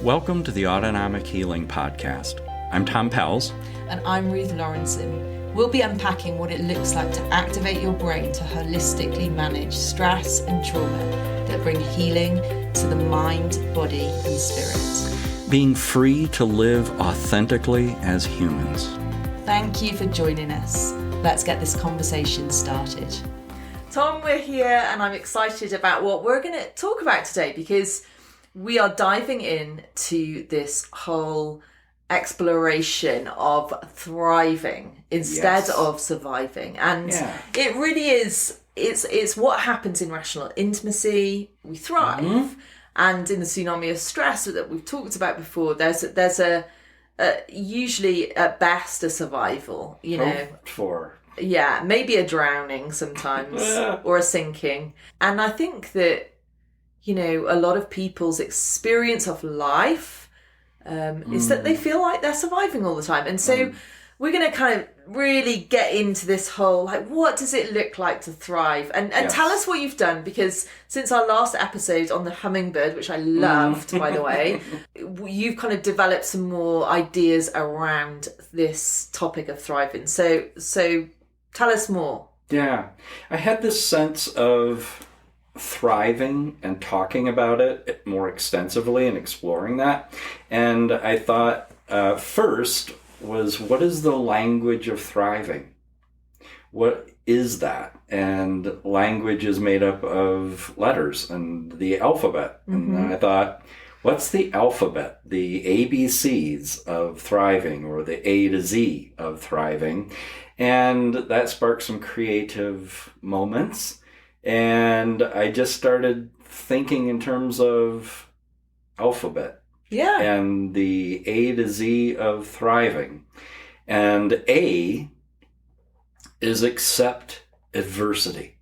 Welcome to the Autonomic Healing Podcast. I'm Tom Pells. And I'm Ruth Lawrenson. We'll be unpacking what it looks like to activate your brain to holistically manage stress and trauma that bring healing to the mind, body, and spirit. Being free to live authentically as humans. Thank you for joining us. Let's get this conversation started. Tom, we're here and I'm excited about what we're going to talk about today because we are diving into this whole exploration of thriving instead of surviving. And it really is, it's what happens in rational intimacy. We thrive. Mm-hmm. And in the tsunami of stress that we've talked about before, there's a usually at best a survival, Yeah, maybe a drowning sometimes or a sinking. And I think that, a lot of people's experience of life is that they feel like they're surviving all the time. And so we're going to kind of really get into this whole, what does it look like to thrive? And tell us what you've done, because since our last episode on the hummingbird, which I loved, by the way, you've kind of developed some more ideas around this topic of thriving. So tell us more. Yeah, I had this sense of thriving and talking about it more extensively and exploring that. And I thought first was, what is the language of thriving? What is that? And language is made up of letters and the alphabet. Mm-hmm. And I thought, what's the alphabet, the ABCs of thriving, or the A to Z of thriving? And that sparked some creative moments. And I just started thinking in terms of alphabet. Yeah. And the A to Z of thriving. And A is accept adversity.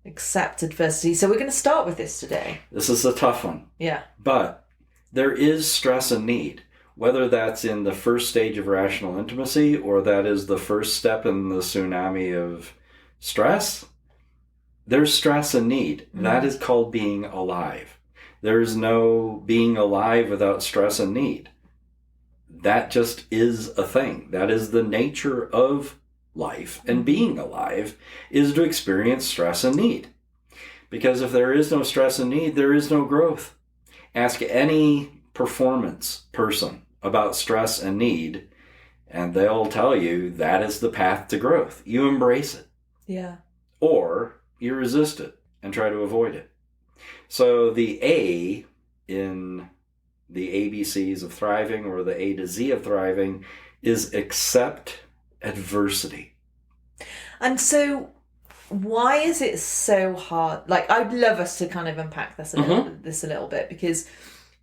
Accept adversity. So we're going to start with this today. This is a tough one. Yeah. But there is stress and need. Whether that's in the first stage of rational intimacy or that is the first step in the tsunami of stress, there's stress and need. Mm-hmm. That is called being alive. There's no being alive without stress and need. That just is a thing. That is the nature of life. And being alive is to experience stress and need. Because if there is no stress and need, there is no growth. Ask any performance person about stress and need, and they'll tell you that is the path to growth. You embrace it. Yeah. Or you resist it and try to avoid it. So the A in the ABCs of thriving, or the A to Z of thriving, is accept adversity. And so why is it so hard? I'd love us to kind of unpack this a little bit, because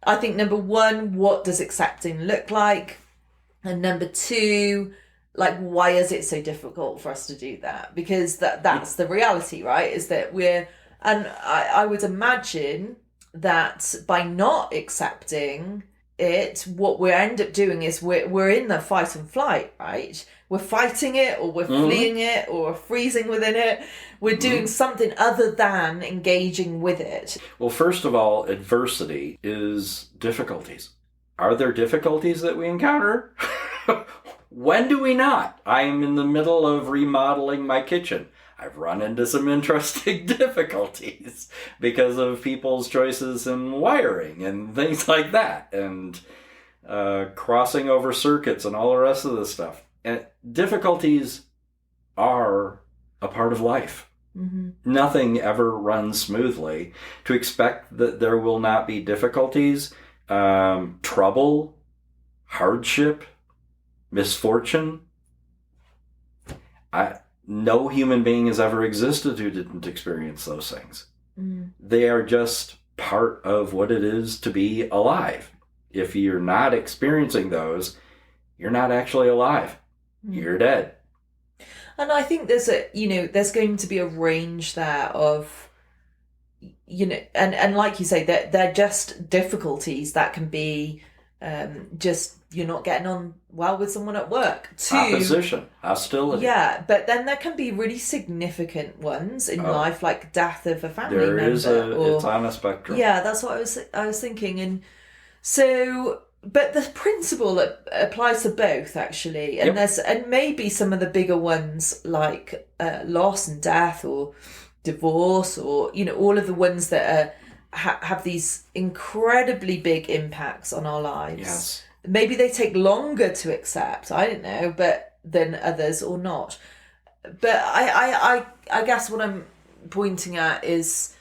I think, number one, what does accepting look like? And number two, why is it so difficult for us to do that? Because that's the reality, right? Is that I would imagine that by not accepting it, what we end up doing is we're in the fight and flight, right? We're fighting it, or we're fleeing it, or we're freezing within it. We're doing something other than engaging with it. Well, first of all, adversity is difficulties. Are there difficulties that we encounter? When do we not? I am in the middle of remodeling my kitchen. I've run into some interesting difficulties because of people's choices in wiring and things like that, and crossing over circuits and all the rest of this stuff. And difficulties are a part of life. Mm-hmm. Nothing ever runs smoothly. To expect that there will not be difficulties, trouble, hardship, misfortune, no human being has ever existed who didn't experience those things. Mm. They are just part of what it is to be alive. If you're not experiencing those, you're not actually alive. Mm. You're dead. And I think there's going to be a range there of, and like you say, they're just difficulties that can be just you're not getting on well with someone at work. Opposition, hostility. Yeah, but then there can be really significant ones in life, like death of a family member. It's on a spectrum. Yeah, that's what I was thinking. And So, but the principle applies to both, actually. And and maybe some of the bigger ones like loss and death or divorce, or, all of the ones that have these incredibly big impacts on our lives. Yes. Maybe they take longer to accept, I don't know, but than others or not. But I guess what I'm pointing at is,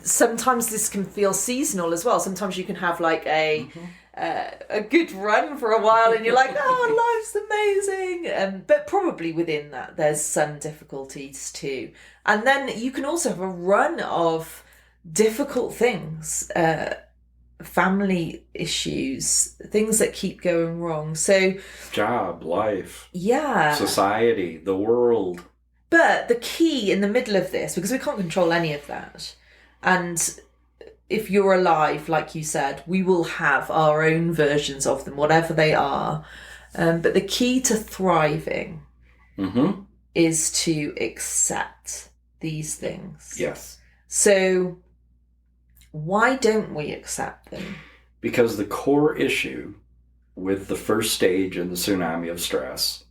sometimes this can feel seasonal as well. Sometimes you can have like a good run for a while and you're like, oh, life's amazing. But probably within that, there's some difficulties too. And then you can also have a run of difficult things, family issues, things that keep going wrong. So job, life, yeah, society, the world. But the key in the middle of this, because we can't control any of that, and if you're alive, like you said, we will have our own versions of them, whatever they are. But the key to thriving is to accept these things. Yes. So why don't we accept them? Because the core issue with the first stage in the tsunami of stress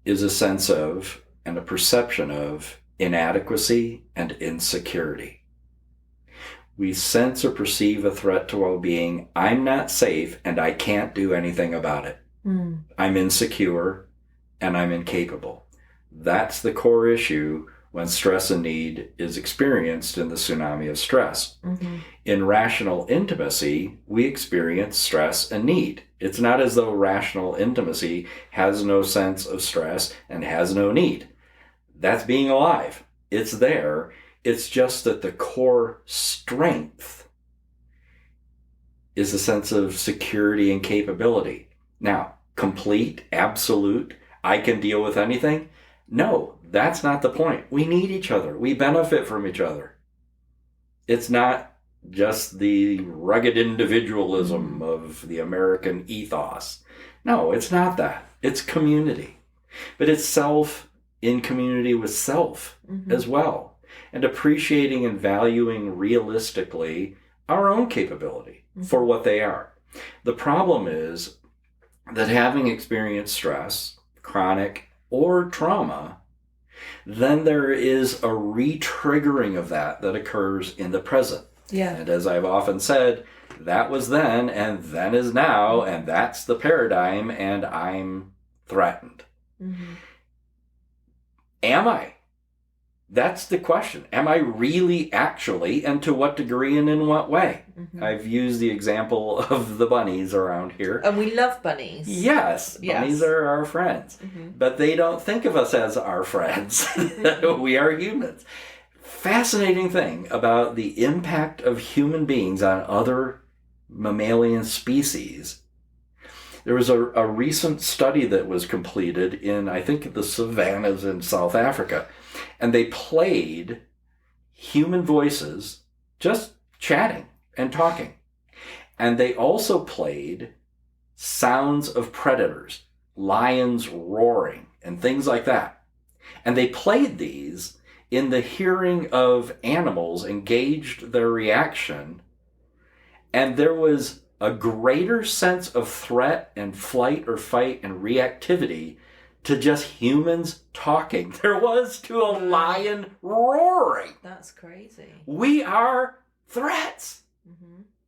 is a sense of and a perception of inadequacy and insecurity. We sense or perceive a threat to well-being. I'm not safe and I can't do anything about it. I'm insecure and I'm incapable. That's the core issue when stress and need is experienced in the tsunami of stress. In rational intimacy, we experience stress and need. It's not as though rational intimacy has no sense of stress and has no need. That's being alive. It's there. It's just that the core strength is a sense of security and capability. Now, complete, absolute, I can deal with anything? No, that's not the point. We need each other. We benefit from each other. It's not just the rugged individualism of the American ethos. No, it's not that. It's community. But it's self in community with self as well. And appreciating and valuing realistically our own capability for what they are. The problem is that having experienced stress, chronic or trauma, then there is a re-triggering of that occurs in the present. Yeah. And as I've often said, that was then and then is now, and that's the paradigm, and I'm threatened. Am I? That's the question. Am I really actually, and to what degree and in what way? I've used the example of the bunnies around here. And we love bunnies. Yes, bunnies are our friends. But they don't think of us as our friends. We are humans. Fascinating thing about the impact of human beings on other mammalian species. There was a recent study that was completed in, I think, the savannas in South Africa. And they played human voices just chatting and talking. And they also played sounds of predators, lions roaring, and things like that. And they played these in the hearing of animals, engaged their reaction, and there was a greater sense of threat and flight or fight and reactivity to just humans talking there was to a lion roaring. That's crazy. We are threats.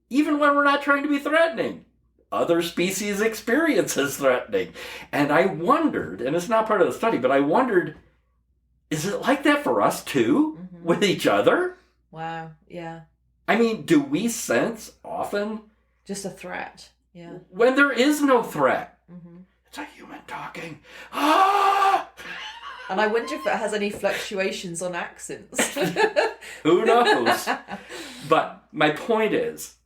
Even when we're not trying to be threatening. Other species experience as threatening. And I wondered, and it's not part of the study, but I wondered, is it like that for us too? With each other? Wow, yeah. I mean, do we sense often? Just a threat, yeah. When there is no threat. It's a human talking. Ah! And I wonder if it has any fluctuations on accents. Who knows? But my point is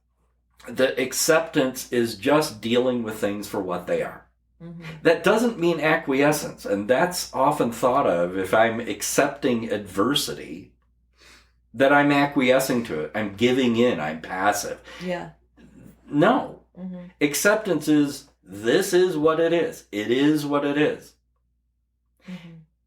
that acceptance is just dealing with things for what they are. That doesn't mean acquiescence. And that's often thought of, if I'm accepting adversity, that I'm acquiescing to it. I'm giving in. I'm passive. Yeah. No. Acceptance is, this is what it is. It is what it is.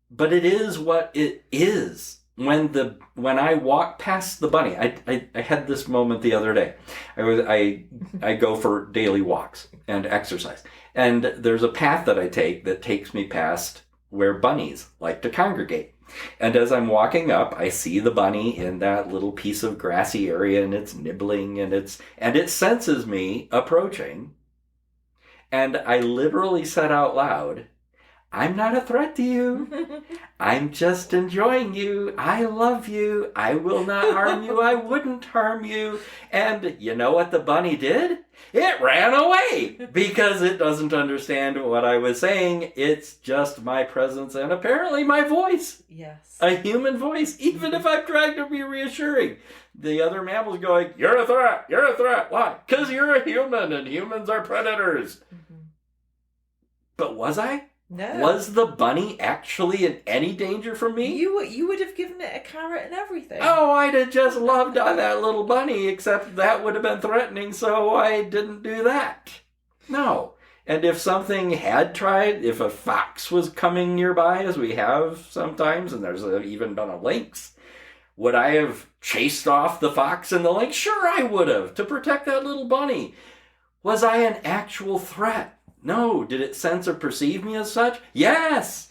But it is what it is. when I walk past the bunny, I had this moment the other day. I go for daily walks and exercise, and there's a path that I take that takes me past where bunnies like to congregate. And as I'm walking up, I see the bunny in that little piece of grassy area, and it's nibbling, and it senses me approaching. And I literally said out loud, "I'm not a threat to you. I'm just enjoying you. I love you. I will not harm you. I wouldn't harm you." And you know what the bunny did? It ran away because it doesn't understand what I was saying. It's just my presence and apparently my voice. Yes. A human voice, even if I'm trying to be reassuring. The other mammal's going, "You're a threat. You're a threat." Why? Because you're a human and humans are predators. Mm-hmm. But was I? No. Was the bunny actually in any danger from me? You would have given it a carrot and everything. Oh, I'd have just loved on that little bunny, except that would have been threatening, so I didn't do that. No. And if something had tried, if a fox was coming nearby, as we have sometimes, and there's even been a lynx, would I have chased off the fox and the lynx? Sure, I would have, to protect that little bunny. Was I an actual threat? No. Did it sense or perceive me as such? Yes.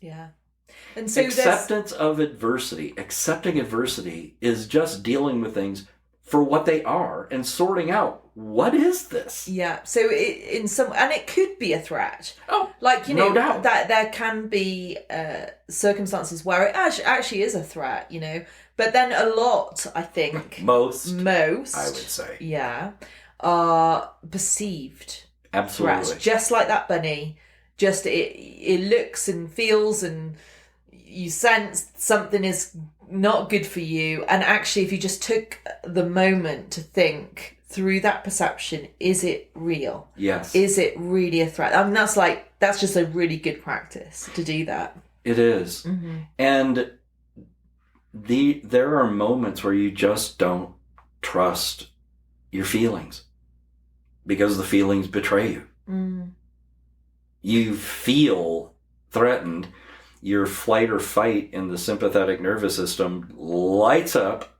Yeah. And so acceptance of adversity. Accepting adversity is just dealing with things for what they are and sorting out, what is this? Yeah. So it could be a threat. Oh, like, no doubt. That there can be circumstances where it actually is a threat, But then a lot, I think. Most, I would say. Yeah. Are perceived. Absolutely. Threats, just like that bunny. Just it looks and feels, and you sense something is not good for you. And actually, if you just took the moment to think through that perception, is it real? Yes. Is it really a threat? I mean, that's just a really good practice to do that. It is. Mm-hmm. And there are moments where you just don't trust your feelings. Because the feelings betray you. Mm. You feel threatened. Your flight or fight in the sympathetic nervous system lights up,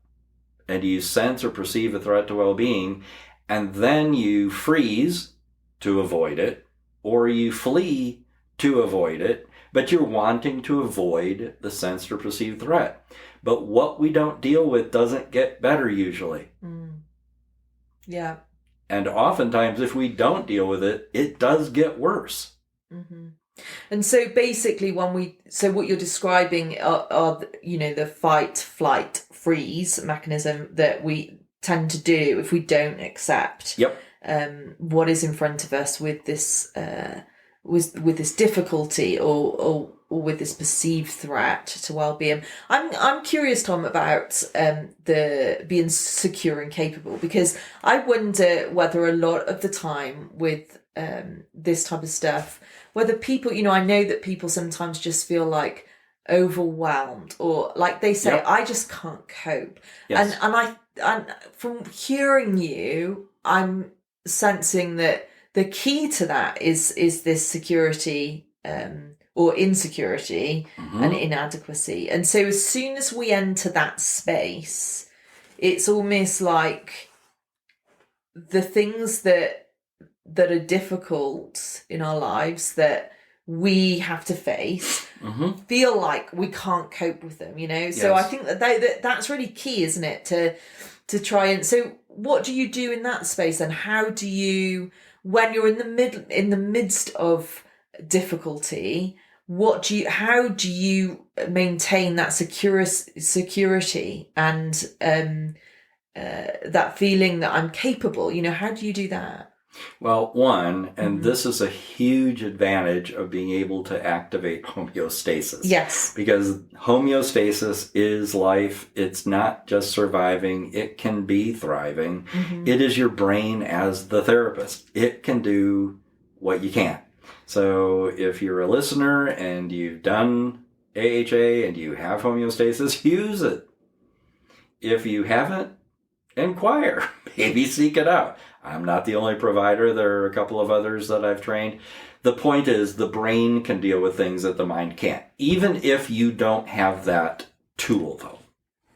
and you sense or perceive a threat to well-being, and then you freeze to avoid it, or you flee to avoid it, but you're wanting to avoid the sensed or perceived threat. But what we don't deal with doesn't get better usually. Mm. Yeah. And oftentimes, if we don't deal with it, it does get worse. Mm-hmm. And so basically, so what you're describing are the fight, flight, freeze mechanism that we tend to do if we don't accept what is in front of us with this with this difficulty or with this perceived threat to well-being. I'm curious, Tom, about the being secure and capable, because I wonder whether a lot of the time with this type of stuff, whether people, I know that people sometimes just feel like overwhelmed, or like they say, I just can't cope. Yes. And from hearing you, I'm sensing that the key to that is this security or insecurity and inadequacy. And so as soon as we enter that space, it's almost like the things that are difficult in our lives that we have to face feel like we can't cope with them, Yes. So I think that's really key, isn't it? To try and... So what do you do in that space, and how do you, when you're in the midst of difficulty, how do you maintain that security and that feeling that I'm capable? How do you do that? Well, one, and this is a huge advantage of being able to activate homeostasis. Yes. Because homeostasis is life. It's not just surviving. It can be thriving. Mm-hmm. It is your brain as the therapist. It can do what you can't. So if you're a listener and you've done AHA and you have homeostasis, use it. If you haven't, inquire. Maybe seek it out. I'm not the only provider. There are a couple of others that I've trained. The point is the brain can deal with things that the mind can't. Even if you don't have that tool, though.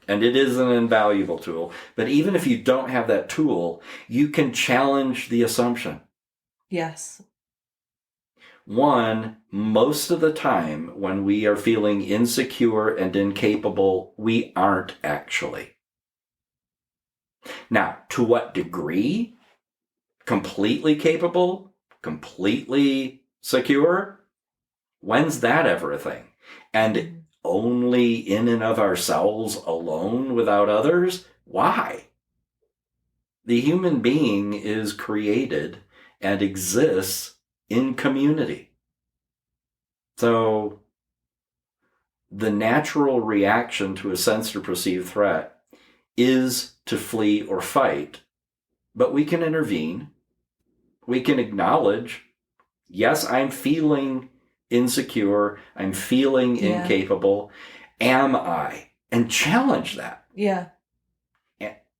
And it is an invaluable tool. But even if you don't have that tool, you can challenge the assumption. Yes. One, most of the time when we are feeling insecure and incapable, we aren't actually. Now, to what degree? Completely capable? Completely secure? When's that ever a thing? And only in and of ourselves alone without others? Why? The human being is created and exists in community. So the natural reaction to a sensed or perceived threat is to flee or fight, but we can intervene. We can acknowledge, yes, I'm feeling insecure, I'm feeling incapable. Am I? And challenge that. Yeah.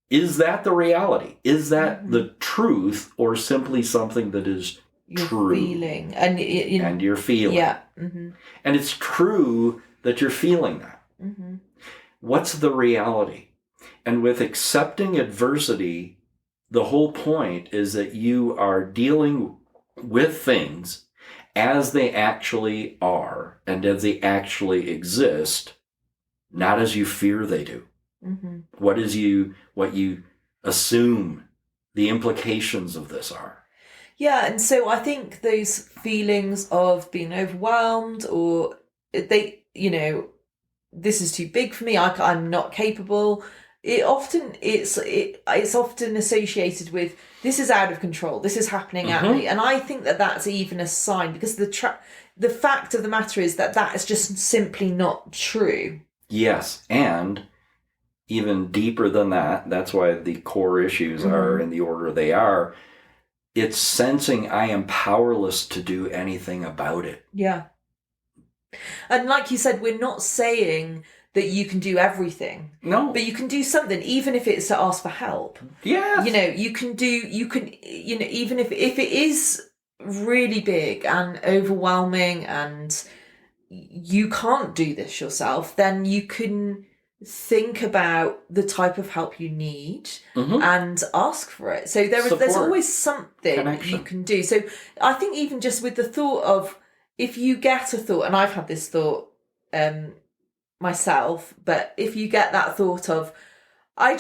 Is that the reality? Is that the truth, or simply something that is true? Feeling. And you're feeling. Yeah. Mm-hmm. And it's true that you're feeling that. Mm-hmm. What's the reality? And with accepting adversity, the whole point is that you are dealing with things as they actually are and as they actually exist, not as you fear they do. Mm-hmm. What you assume the implications of this are. Yeah, and so I think those feelings of being overwhelmed, or this is too big for me, I'm not capable. It's often associated with, this is out of control, this is happening at me, and I think that that's even a sign, because the fact of the matter is that is just simply not true. Yes, and even deeper than that, that's why the core issues are in the order they are. It's sensing I am powerless to do anything about it. Yeah. And like you said, we're not saying that you can do everything. No. But you can do something, even if it's to ask for help. Yes. Even if it is really big and overwhelming and you can't do this yourself, then you can think about the type of help you need and ask for it. So there's always something connection you can do. So I think even just with the thought of, if you get a thought, and I've had this thought myself, but if you get that thought of, I'm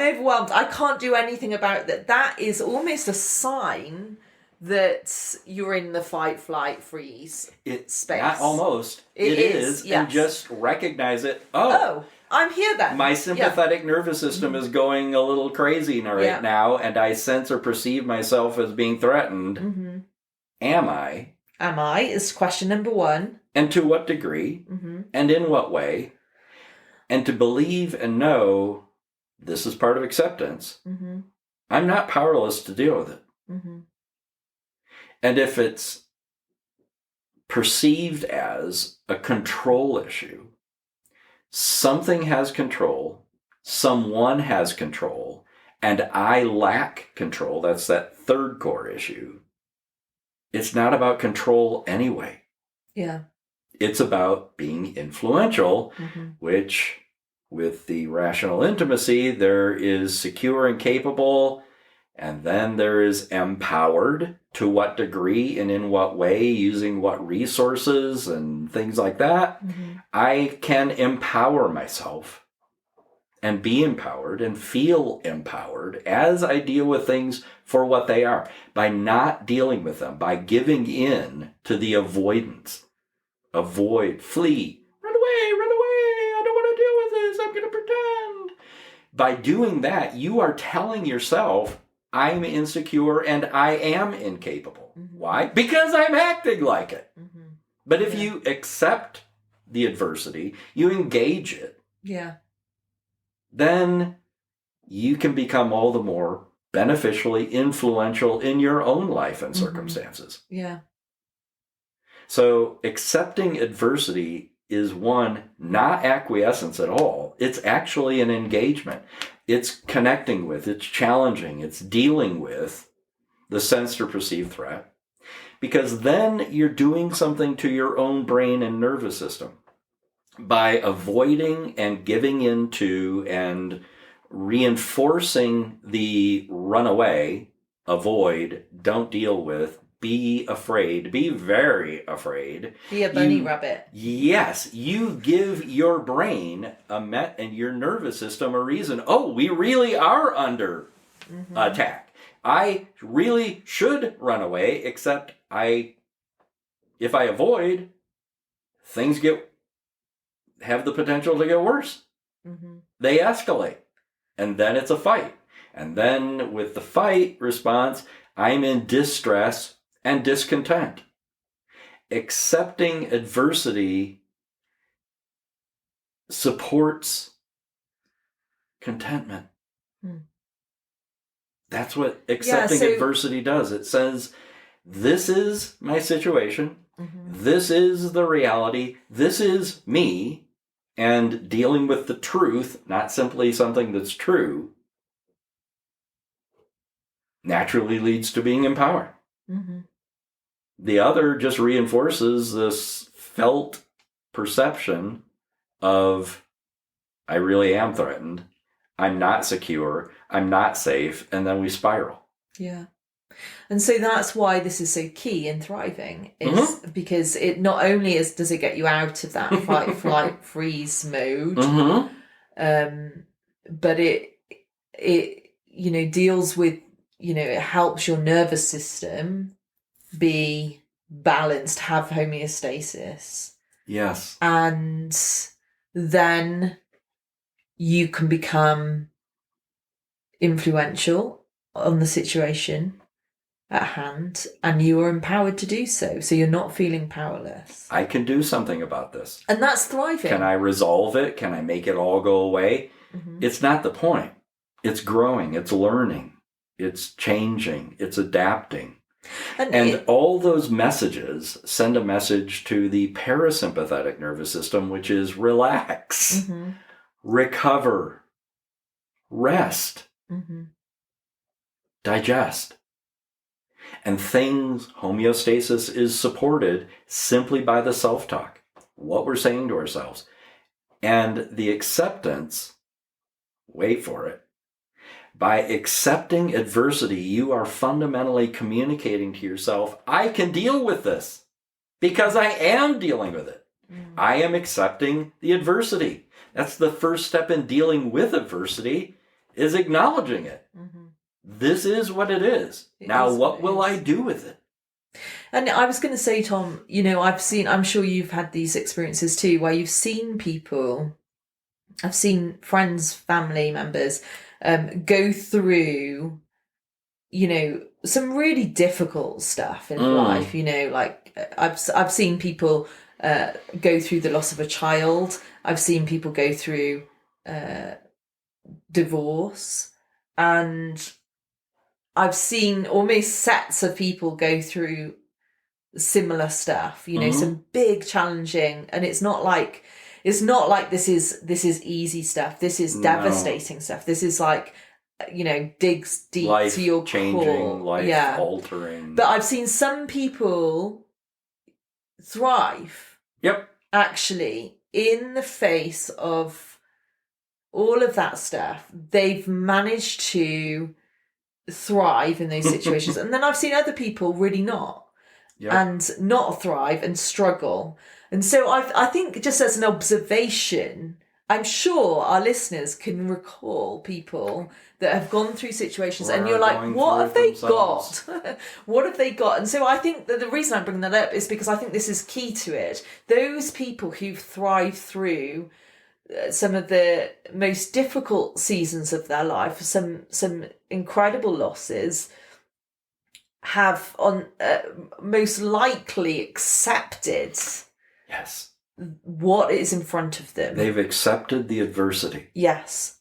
overwhelmed, I can't do anything about that, that is almost a sign that you're in the fight, flight, freeze space. Not almost. It is. Yes. And just recognize it. Oh, I'm here then. My sympathetic nervous system is going a little crazy right now, and I sense or perceive myself as being threatened. Am I? Am I? Is question number one. And to what degree? And in what way? And to believe and know this is part of acceptance. I'm not powerless to deal with it. And if it's perceived as a control issue, something has control, someone has control, and I lack control. That's that third core issue. It's not about control anyway. Yeah. It's about being influential, which with the rational intimacy, there is secure and capable, and then there is empowered. To what degree and in what way, using what resources and things like that. I can empower myself and be empowered and feel empowered as I deal with things for what they are, by not dealing with them, by giving in to the avoidance. Avoid, flee, run away, I don't want to deal with this, I'm going to pretend. By doing that, you are telling yourself, I'm insecure and I am incapable. Why? Because I'm acting like it. But if you accept the adversity, you engage it, then you can become all the more beneficially influential in your own life and circumstances. Yeah. So accepting adversity is one, not acquiescence at all. It's actually an engagement. It's connecting with, it's challenging, it's dealing with the sensed or perceived threat. Because then you're doing something to your own brain and nervous system. by avoiding and giving into and reinforcing the run away, avoid, don't deal with, be afraid, be very afraid. Be a bunny rabbit. Yes, you give your brain and your nervous system a reason. Oh, we really are under attack. I really should run away, except if I avoid, things have the potential to get worse. They escalate. And then it's a fight. And then with the fight response, I'm in distress and discontent. Accepting adversity supports contentment. That's what accepting adversity does. It says, this is my situation. This is the reality. This is me. And dealing with the truth, not simply something that's true, naturally leads to being empowered. The other just reinforces this felt perception of, I really am threatened, I'm not secure, I'm not safe, and then we spiral. Yeah. And so that's why this is so key in thriving, is because it not only does it get you out of that fight, flight, freeze mode, but it deals with, it helps your nervous system be balanced, have homeostasis. Yes. And then you can become influential on the situation at hand, and you are empowered to do so. So you're not feeling powerless. I can do something about this. And that's thriving. Can I resolve it? Can I make it all go away? It's not the point. It's growing. It's learning. It's changing. It's adapting. And all those messages send a message to the parasympathetic nervous system, which is relax, recover, rest, digest. And homeostasis is supported simply by the self-talk, what we're saying to ourselves. And the acceptance, wait for it, by accepting adversity, you are fundamentally communicating to yourself, I can deal with this because I am dealing with it. I am accepting the adversity. That's the first step in dealing with adversity, is acknowledging it. This is what it is. Now, what will I do with it? And I was going to say, Tom, I'm sure you've had these experiences too, where you've seen people, I've seen friends, family members, go through, some really difficult stuff in life. Like I've seen people go through the loss of a child. I've seen people go through divorce, and I've seen almost sets of people go through similar stuff. Some big challenging, and it's not like this is easy stuff. This is devastating stuff. This is like, digs deep life to your changing, core. life altering. But I've seen some people thrive. Yep. Actually, in the face of all of that stuff, they've managed to thrive in those situations. And then I've seen other people really not. Yep. And not thrive and struggle. And so I think, just as an observation, I'm sure our listeners can recall people that have gone through situations, and you're like, what have they got? What have they got? And so I think that the reason I bring that up is because I think this is key to it. Those people who've thrived through some of the most difficult seasons of their life, some incredible losses, have most likely accepted what is in front of them. They've accepted the adversity. Yes.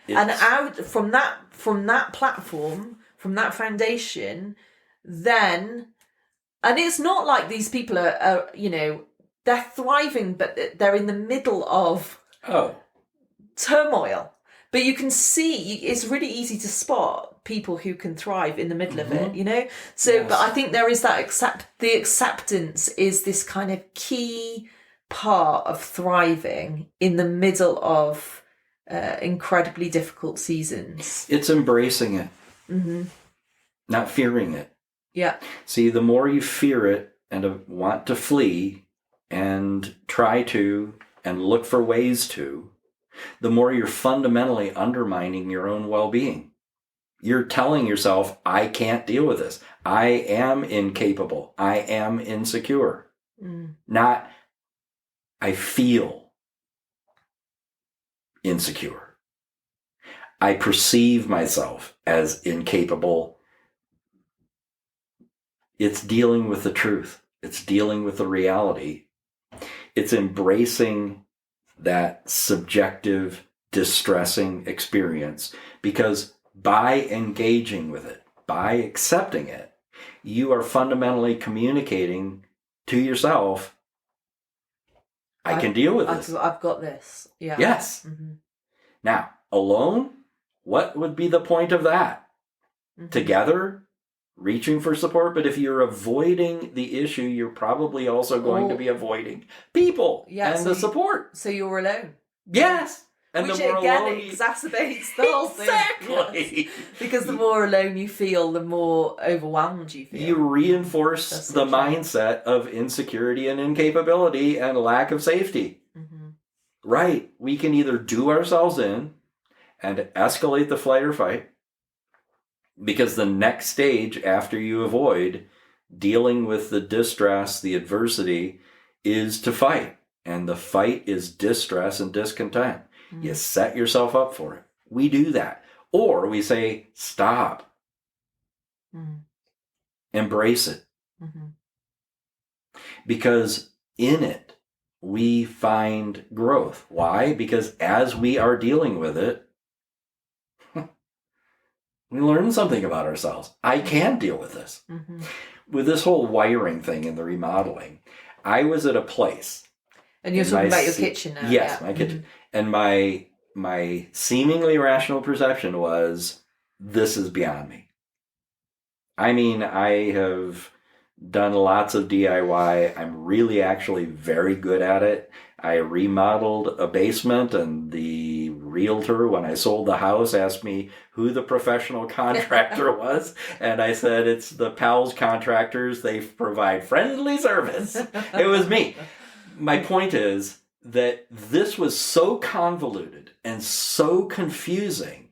And out from that platform, from that foundation, then, and it's not like these people are they're thriving, but they're in the middle of turmoil. But you can see, it's really easy to spot people who can thrive in the middle of it, So, yes. But I think there is that the acceptance is this kind of key part of thriving in the middle of incredibly difficult seasons? It's embracing it, not fearing it. Yeah. See, the more you fear it and want to flee and try to and look for ways to, the more you're fundamentally undermining your own well-being. You're telling yourself, I can't deal with this. I am incapable. I am insecure. Not, I feel insecure. I perceive myself as incapable. It's dealing with the truth. It's dealing with the reality. It's embracing that subjective, distressing experience, because by engaging with it, by accepting it, you are fundamentally communicating to yourself, I can deal with this. I've got this. Yeah. Yes. Now, alone, what would be the point of that? Together, reaching for support. But if you're avoiding the issue, you're probably also going to be avoiding people and the support. So you're alone. Yes. And which the more again alone exacerbates the whole thing. Exactly. Yes. Because the more alone you feel, the more overwhelmed you feel. You reinforce the mindset of insecurity and incapability and lack of safety. Right. We can either do ourselves in and escalate the flight or fight, because the next stage after you avoid dealing with the distress, the adversity, is to fight. And the fight is distress and discontent. You set yourself up for it. We do that. Or we say, stop. Embrace it. Because in it, we find growth. Why? Because as we are dealing with it, we learn something about ourselves. I can deal with this. With this whole wiring thing and the remodeling, I was at a place. And you're talking about your kitchen now. Yes, my kitchen. And my seemingly rational perception was, this is beyond me. I mean, I have done lots of DIY. I'm really actually very good at it. I remodeled a basement, and the realtor, when I sold the house, asked me who the professional contractor was. And I said, it's the Powell's Contractors. They provide friendly service. It was me. My point is that this was so convoluted and so confusing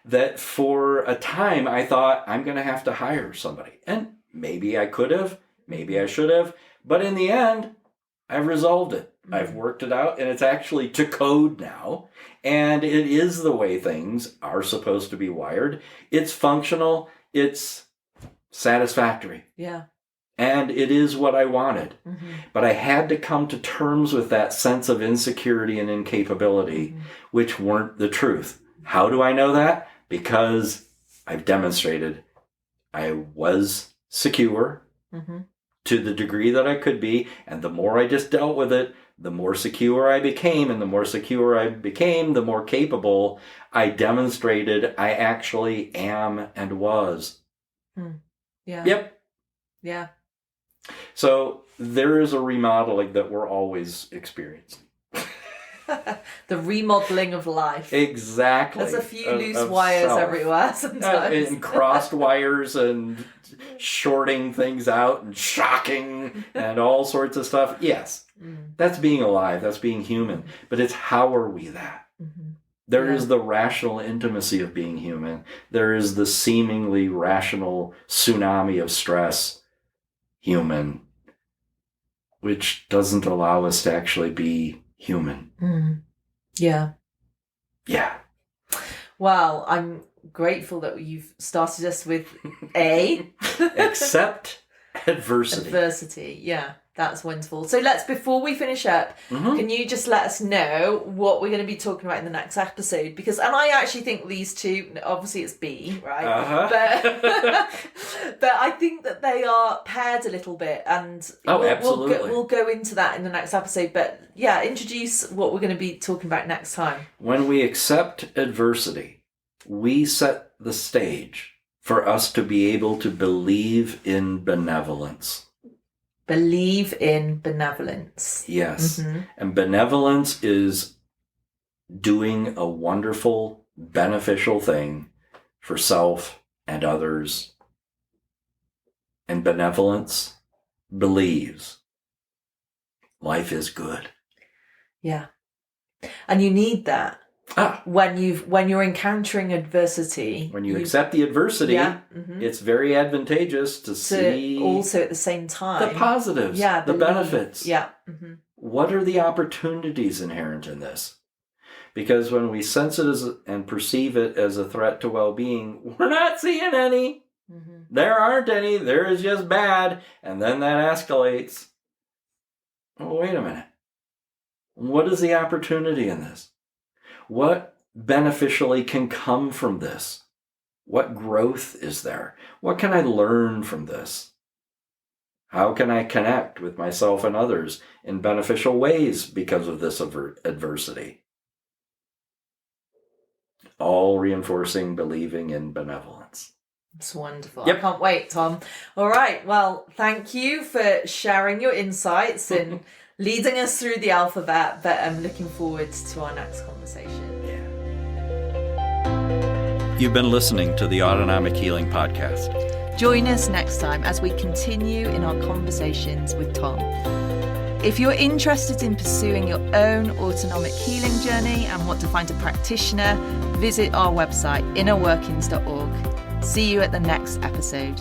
that for a time I thought, I'm going to have to hire somebody. And maybe I could have, maybe I should have. But in the end, I've resolved it. I've worked it out, and it's actually to code now. And it is the way things are supposed to be wired. It's functional. It's satisfactory. Yeah. And it is what I wanted. But I had to come to terms with that sense of insecurity and incapability, which weren't the truth. How do I know that? Because I've demonstrated I was secure to the degree that I could be. And the more I just dealt with it, the more secure I became. And the more secure I became, the more capable I demonstrated I actually am and was. Yeah. Yep. Yeah. So there is a remodeling that we're always experiencing. The remodeling of life. Exactly. There's a few loose wires everywhere sometimes. And crossed wires and shorting things out and shocking and all sorts of stuff. Yes, that's being alive. That's being human. But it's how are we that? There is the rational intimacy of being human. There is the seemingly rational tsunami of stress, human, which doesn't allow us to actually be human. Yeah. Yeah. Well, I'm grateful that you've started us with A. Accept adversity. Adversity, yeah. That's wonderful. So before we finish up, can you just let us know what we're going to be talking about in the next episode? Because, and I actually think these two, obviously it's B, right? But I think that they are paired a little bit, and absolutely. We'll go into that in the next episode. But yeah, introduce what we're going to be talking about next time. When we accept adversity, we set the stage for us to be able to believe in benevolence. Believe in benevolence. Yes. And benevolence is doing a wonderful, beneficial thing for self and others. And benevolence believes life is good. Yeah. And you need that. When you're encountering adversity, when you accept the adversity, it's very advantageous to see also at the same time the positives, the benefits. What are the opportunities inherent in this? Because when we sense it and perceive it as a threat to well-being, we're not seeing any. There aren't any. There is just bad, and then that escalates. Oh, wait a minute. What is the opportunity in this? What beneficially can come from this? What growth is there? What can I learn from this? How can I connect with myself and others in beneficial ways because of this adversity? All reinforcing believing in benevolence. It's wonderful. Yep. I can't wait, Tom. All right. Well, thank you for sharing your insights and leading us through the alphabet, but I'm looking forward to our next conversation. Yeah. You've been listening to the Autonomic Healing Podcast. Join us next time as we continue in our conversations with Tom. If you're interested in pursuing your own autonomic healing journey and want to find a practitioner, visit our website, innerworkings.org. See you at the next episode.